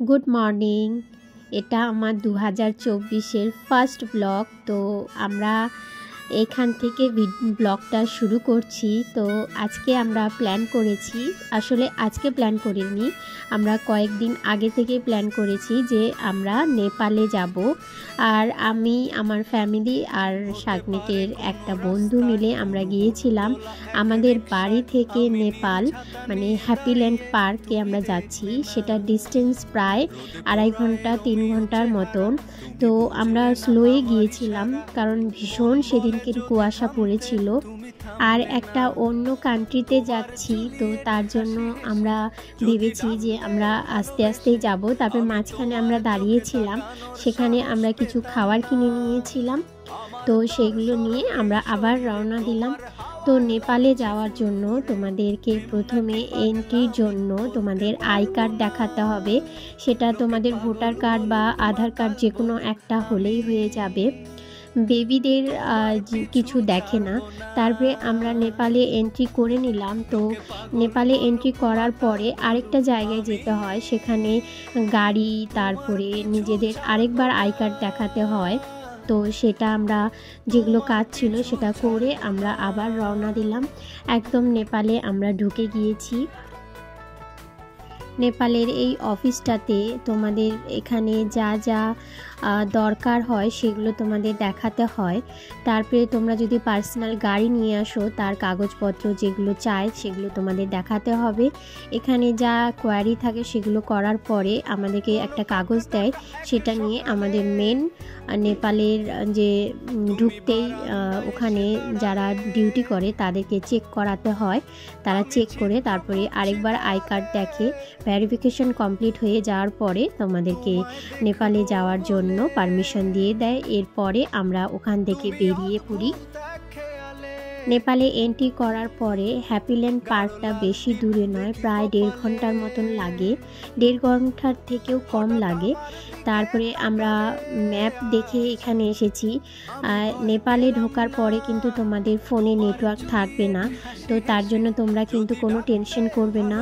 Good morning. এটা আমার 2024-এর first blog. তো আমরা এখান থেকে ব্লগটা শুরু করছি। তো আজকে আমরা প্ল্যান করেছি, আসলে আজকে প্ল্যান করিনি, আমরা কয়েকদিন আগে থেকে প্ল্যান করেছি যে আমরা নেপালে যাব। আর আমি, আমার ফ্যামিলি আর শাগনিকের একটা বন্ধু মিলে আমরা গিয়েছিলাম। আমাদের বাড়ি থেকে নেপাল মানে হ্যাপিল্যান্ড পার্কে আমরা যাচ্ছি। সেটা ডিস্টেন্স প্রায় 2.5 ঘন্টা 3 ঘন্টার মতন। তো আমরা স্লোয়ে গিয়েছিলাম কারণ ভীষণ সেদিনকে কুয়াশা পড়েছিল। আর একটা অন্য কান্ট্রিতে যাচ্ছি, তো তার জন্য আমরা ভেবেছি যে আমরা আস্তে আস্তেই যাব। তারপর মাঝখানে আমরা দাঁড়িয়েছিলাম, সেখানে আমরা কিছু খাবার কিনে নিয়েছিলাম। তো সেগুলো নিয়ে আমরা আবার রওনা দিলাম। তো নেপালে যাওয়ার জন্য তোমাদেরকে প্রথমে এন্ট্রির জন্য তোমাদের আই কার্ড দেখাতে হবে। সেটা তোমাদের ভোটার কার্ড বা আধার কার্ড যে কোনো একটা হলেই হয়ে যাবে। বেবিদের কিছু দেখে না। তারপরে আমরা নেপালে এন্ট্রি করে নিলাম। তো নেপালে এন্ট্রি করার পরে আরেকটা জায়গায় যেতে হয়, সেখানে গাড়ি, তারপরে নিজেদের আরেকবার আই কার্ড দেখাতে হয়। তো সেটা আমরা যেগুলো কাজ ছিল সেটা করে আমরা আবার রওনা দিলাম। একদম নেপালে আমরা ঢুকে গিয়েছি। নেপালের এই অফিসটাতে তোমাদের এখানে যা যা দরকার হয় সেগুলো তোমাদের দেখাতে হয়। তারপরে তোমরা যদি পার্সোনাল গাড়ি নিয়ে আসো, তার কাগজপত্র যেগুলো চায় সেগুলো তোমাদের দেখাতে হবে। এখানে যা কোয়ারি থাকে সেগুলো করার পরে আমাদেরকে একটা কাগজ দেয়, সেটা নিয়ে আমাদের মেন নেপালের যে ঢুকতেই ওখানে যারা ডিউটি করে তাদেরকে চেক করাতে হয়। তারা চেক করে তারপরে আরেকবার আই কার্ড দেখে। ভেরিফিকেশন কমপ্লিট হয়ে যাওয়ার পরে তোমাদেরকে নেপালে যাওয়ার জন্য পারমিশন দিয়ে দেয়। এরপরে আমরা ওখান থেকে বেরিয়ে পড়ি। নেপালে এন্ট্রি করার পরে হ্যাপিল্যান্ড পার্কটা বেশি দূরে নয়, প্রায় 1.5 ঘন্টার মতন লাগে, 1.5 ঘন্টার থেকেও কম লাগে। তারপরে আমরা ম্যাপ দেখে এখানে এসেছি। নেপালে ঢোকার পরে কিন্তু তোমাদের ফোনে নেটওয়ার্ক থাকবে না, তো তার জন্য তোমরা কিন্তু কোনো টেনশন করবে না।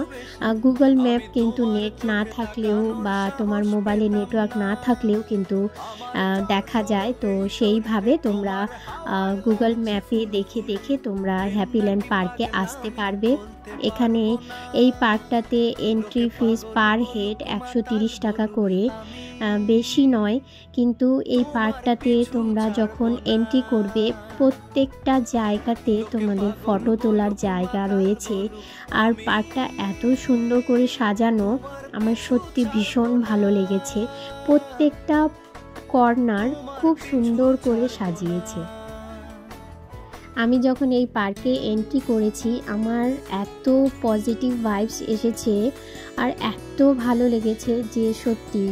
গুগল ম্যাপ কিন্তু নেট না থাকলেও বা তোমার মোবাইলে নেটওয়ার্ক না থাকলেও কিন্তু দেখা যায়। তো সেইভাবে তোমরা গুগল ম্যাপে দেখে দেখে তোমরা হ্যাপিল্যান্ড পার্কে আসতে পারবে। এখানে এই পার্কটাতে এন্ট্রি ফিস পার হেড 130 টাকা করে, বেশি নয়। কিন্তু এই পার্কটাতে তোমরা যখন এন্ট্রি করবে, প্রত্যেকটা জায়গাতে তোমাদের ফটো তোলার জায়গা রয়েছে। আর পার্কটা এত সুন্দর করে সাজানো, আমার সত্যি ভীষণ ভালো লেগেছে। প্রত্যেকটা কর্নার খুব সুন্দর করে সাজিয়েছে। আমি যখন এই পার্কে এন্ট্রি করেছি, আমার এত পজিটিভ ভাইবস এসেছে আর এত ভালো লেগেছে যে সত্যি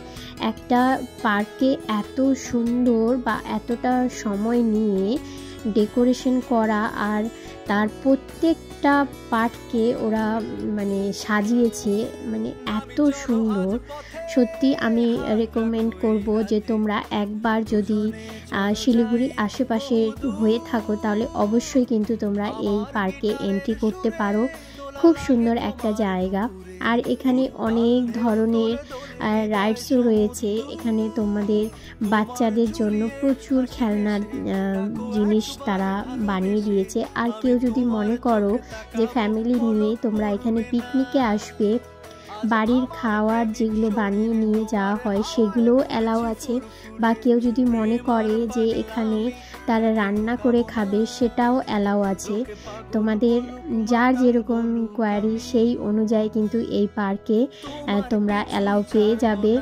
একটা পার্কে এত সুন্দর বা এতটা সময় নিয়ে ডেকোরেশন করা, আর তার প্রত্যেকটা পার্টকে ওরা মানে সাজিয়েছে, মানে এত সুন্দর। সত্যি আমি রেকমেন্ড করব যে তোমরা একবার যদি শিলিগুড়ির আশেপাশে হয়ে থাকো তাহলে অবশ্যই কিন্তু তোমরা এই পার্কে এন্ট্রি করতে পারো। খুব সুন্দর একটা জায়গা। আর এখানে অনেক ধরনের রাইডসও রয়েছে। এখানে তোমাদের বাচ্চাদের জন্য প্রচুর খেলনার জিনিস তারা বানিয়ে দিয়েছে। আর কেউ যদি মনে করো যে ফ্যামিলি নিয়ে তোমরা এখানে পিকনিকে আসবে, বাড়ির খাওয়ার যেগুলো বানিয়ে নিয়ে যাওয়া হয় সেগুলোও অ্যালাউ আছে। বা কেউ যদি মনে করে যে এখানে তারা রান্না করে খাবে, সেটাও অ্যালাউ আছে। তোমাদের যার যেরকম কোয়ারি সেই অনুযায়ী কিন্তু এই পার্কে তোমরা অ্যালাউ পেয়ে যাবে।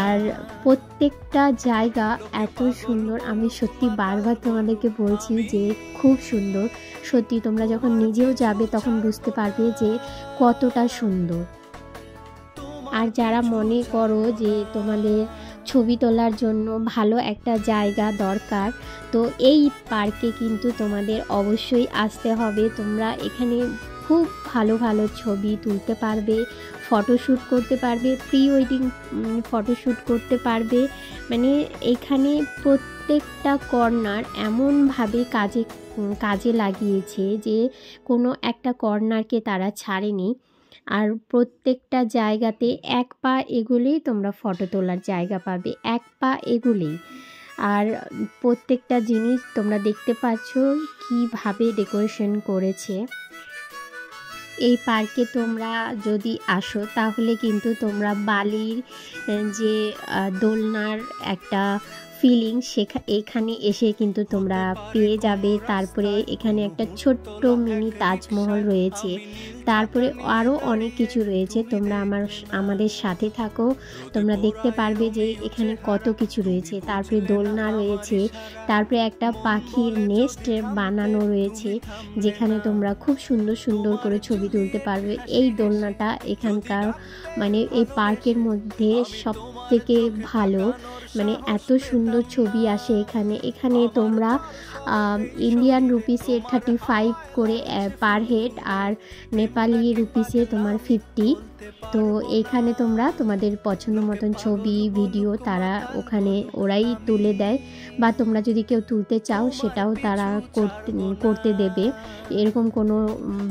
আর প্রত্যেকটা জায়গা এত সুন্দর, আমি সত্যি বারবার তোমাদেরকে বলছি যে খুব সুন্দর। সত্যি তোমরা যখন নিজেও যাবে তখন বুঝতে পারবে যে কতটা সুন্দর। আর যারা মনে করো যে তোমাদের ছবি তোলার জন্য ভালো একটা জায়গা দরকার, তো এই পার্কে কিন্তু তোমাদের অবশ্যই আসতে হবে। তোমরা এখানে খুব ভালো ভালো ছবি তুলতে পারবে, ফটোশ্যুট করতে পারবে, প্রি ওয়েডিং ফটোশ্যুট করতে পারবে। মানে এখানে প্রত্যেকটা কর্নার এমনভাবে কাজে লাগিয়েছে যে কোনো একটা কর্নারকে তারা ছাড়েনি। আর প্রত্যেকটা জায়গাতে এক পা এগুলেই তোমরা ফটো তোলার জায়গা পাবে, এক পা এগুলেই। আর প্রত্যেকটা জিনিস তোমরা দেখতে পাচ্ছ কীভাবে ডেকোরেশন করেছে। এই পার্কে তোমরা যদি আসো তাহলে কিন্তু তোমরা বালির যে দোলনার একটা ফিলিং এখানে এসে কিন্তু তোমরা পেয়ে যাবে। তারপরে এখানে একটা ছোট্ট মিনি তাজমহল রয়েছে, তারপরে আরও অনেক কিছু রয়েছে। তোমরা আমাদের সাথে থাকো, তোমরা দেখতে পারবে যে এখানে কত কিছু রয়েছে। তারপরে দোলনা রয়েছে, তারপরে একটা পাখির নেস্ট বানানো রয়েছে যেখানে তোমরা খুব সুন্দর সুন্দর করে ছবি তুলতে পারবে। এই দোলনাটা এখানকার মানে এই পার্কের মধ্যে সব থেকে ভালো, মানে এত সুন্দর ছবি আসে এখানে তোমরা ইন্ডিয়ান রুপিসে 35 করে পার হেড, আর নেপালি রুপিসে তোমার 50। তো এইখানে তোমরা তোমাদের পছন্দ মতন ছবি ভিডিও তারা ওরাই তুলে দেয়, বা তোমরা যদি কেউ তুলতে চাও সেটাও তারা করতে দেবে। এরকম কোনো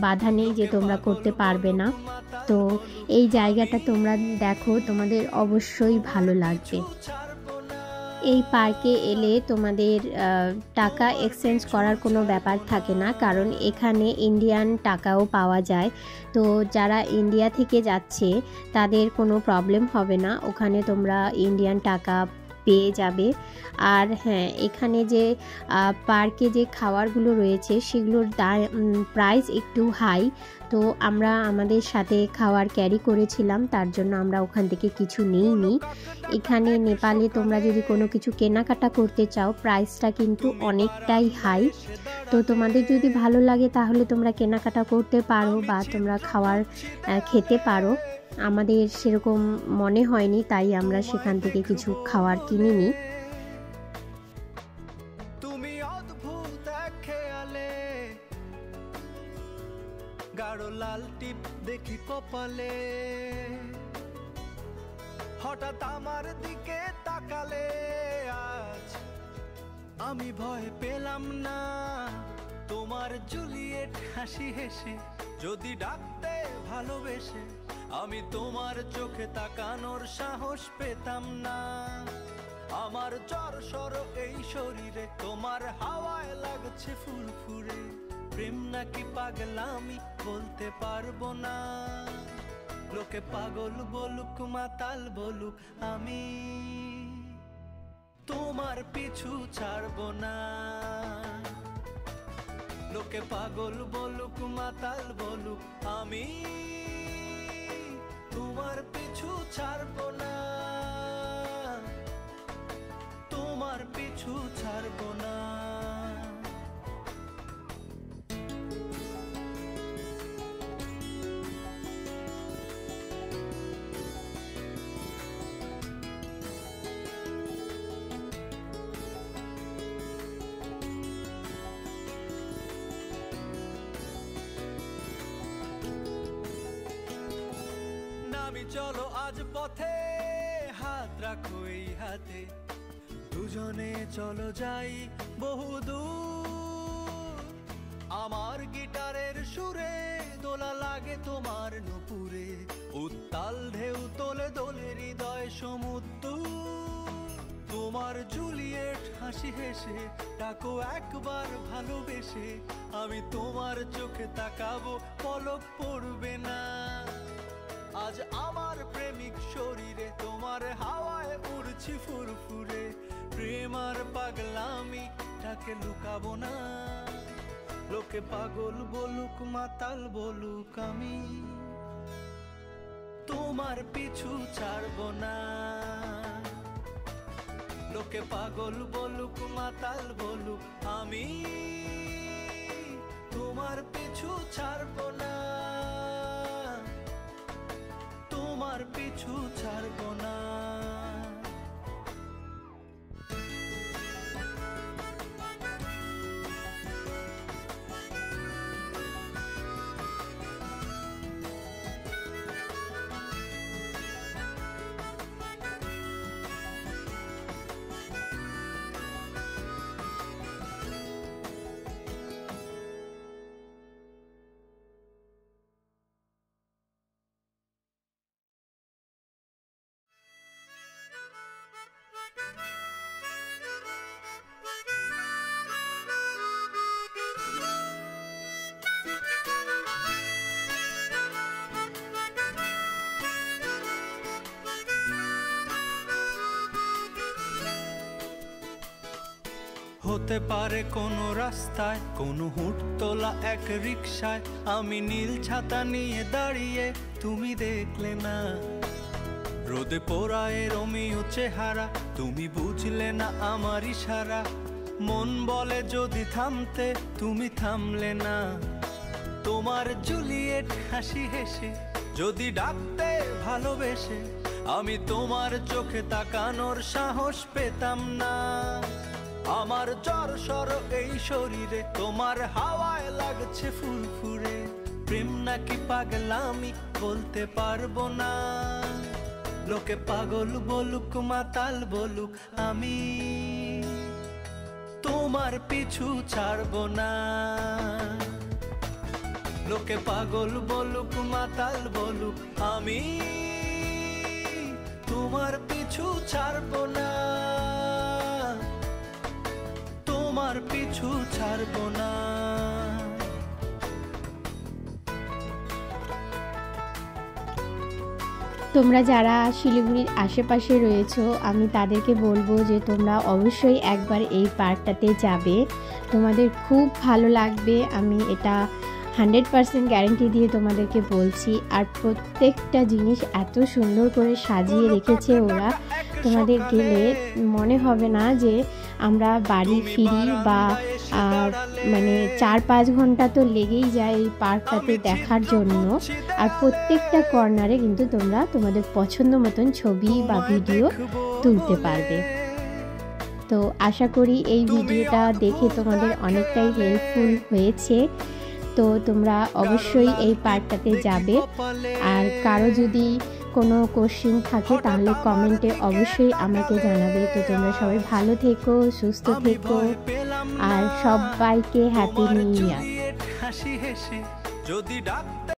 বাধা নেই যে তোমরা করতে পারবে না। তো এই জায়গাটা তোমরা দেখো, তোমাদের অবশ্যই ভালো লাগবে। এই পার্কে এলে তোমাদের টাকা এক্সচেঞ্জ করার কোনো ব্যাপার থাকে না, কারণ এখানে ইন্ডিয়ান টাকাও পাওয়া যায়। তো যারা ইন্ডিয়া থেকে যাচ্ছে তাদের কোনো প্রবলেম হবে না, ওখানে তোমরা ইন্ডিয়ান টাকা পেয়ে যাবে। আর হ্যাঁ, এখানে যে পার্কে যে খাবারগুলো রয়েছে সেগুলোর প্রাইস একটু হাই। তো আমরা আমাদের সাথে খাবার ক্যারি করেছিলাম, তার জন্য আমরা ওখান থেকে কিছু নিইনি। এখানে নেপালে তোমরা যদি কোনো কিছু কেনাকাটা করতে চাও প্রাইসটা কিন্তু অনেকটাই হাই। তো তোমাদের যদি ভালো লাগে তাহলে তোমরা কেনাকাটা করতে পারো বা তোমরা খেতে পারো। আমাদের সেরকম মনে হয়নি, তাই আমরা সেখান থেকে কিছু খাবার কিনিনি। তুমি অদ্ভুত খেয়ালে গাঢ় লাল টিপ দেখি কপালে, হঠাৎ আমার দিকে তাকালে আজ আমি ভয় পেলাম না। তোমার জুলিয়েট হাসি হেসে যদি ডাকতে ভালোবেসে আমি তোমার চোখে তাকানোর সাহস পেতাম না। আমার জ্বর সর এই শরীরে তোমার হাওয়ায় লাগছে ফুরফুরে, প্রেম নাকি পাগলামি বলতে পারবো না। লোকে পাগল বলুক মাতাল বলুক আমি তোমার পিছু ছাড়বো না। লোকে পাগল বলুক মাতাল বলুক আমি তোমার পিছু ছাড়বো না, তোমার পিছু ছাড়বো না। নামি চলো আজ পথে, হাত রাখো এই হাতে, দুজনে চলো যাই বহুদূর। আমার গিটারের সুরে দোলা লাগে তোমার নুপুরে, উত্তাল ঢেউ তোলে দোলে হৃদয় সমুদ্র। তোমার জুলিয়েট হাসি হেসে ডাকো একবার ভালোবেসে, আমি তোমার চোখে তাকাবো পলক পড়বে না। আজ আমার প্রেমিক শরীরে তোমার হাওয়ায় উড়ছি ফুরফুরে, প্রেম আর পাগলামি তাকে লুকাবো না। লোকে পাগল বলুক মাতাল বলুক আমি তোমার পিছু ছাড়বো না। লোকে পাগল বলুক মাতাল বলুক আমি তোমার পিছু ছাড়বো না, তোমার পিছু ছাড়বো না। হতে পারে কোনো রাস্তায়, কোনো হুট তোলা এক রিকশায় আমি নীল ছাতা নিয়ে দাঁড়িয়ে, তুমি দেখলে না রোদে পোড়ায় রোমিও চেহারা, তুমি বুঝলে না আমার ইশারা। মন বলে যদি থামতে, তুমি থামলে না। তোমার জুলিয়েট হাসি হেসে যদি ডাকতে ভালোবেসে, আমি তোমার চোখে তাকানোর সাহস পেতাম না। আমার জ্বর সর এই শরীরে, তোমার হাওয়ায় লাগছে ফুরফুরে। প্রেম নাকি পাগলামি বলতে পারবো না। লোকে পাগল বলুক মাতাল বলুক, আমি তোমার পিছু ছাড়বো না। লোকে পাগল বলুক মাতাল বলুক, আমি তোমার পিছু ছাড়বো না। তোমার পিছু ছাড়বো না। তোমরা যারা শিলিগুড়ির আশেপাশে রয়েছো, আমি তাদেরকে বলবো যে তোমরা অবশ্যই একবার এই পার্কটাতে যাবে, তোমাদের খুব ভালো লাগবে। আমি এটা 100% গ্যারেন্টি দিয়ে তোমাদেরকে বলছি। আর প্রত্যেকটা জিনিস এত সুন্দর করে সাজিয়ে রেখেছে ওরা, তোমাদের গেলে মনে হবে না যে আমরা বাড়ি ফিরি, বা মানে 4-5 ঘন্টা তো লেগেই যায় এই পার্কটাতে দেখার জন্য। আর প্রত্যেকটা কর্নারে কিন্তু তোমরা তোমাদের পছন্দ মতন ছবি বা ভিডিও তুলতে পারবে। তো আশা করি এই ভিডিওটা দেখে তোমাদের অনেকটাই হেল্পফুল হয়েছে। তো তোমরা অবশ্যই এই পার্কটাতে যাবে। আর কারো যদি কোনো কোশ্চেন থাকে তাহলে কমেন্টে অবশ্যই আমাকে জানাবে। তো তোমরা সবাই ভালো থেকো, সুস্থ থেকো, আর সবাইকে হ্যাপি নিউ ইয়ার।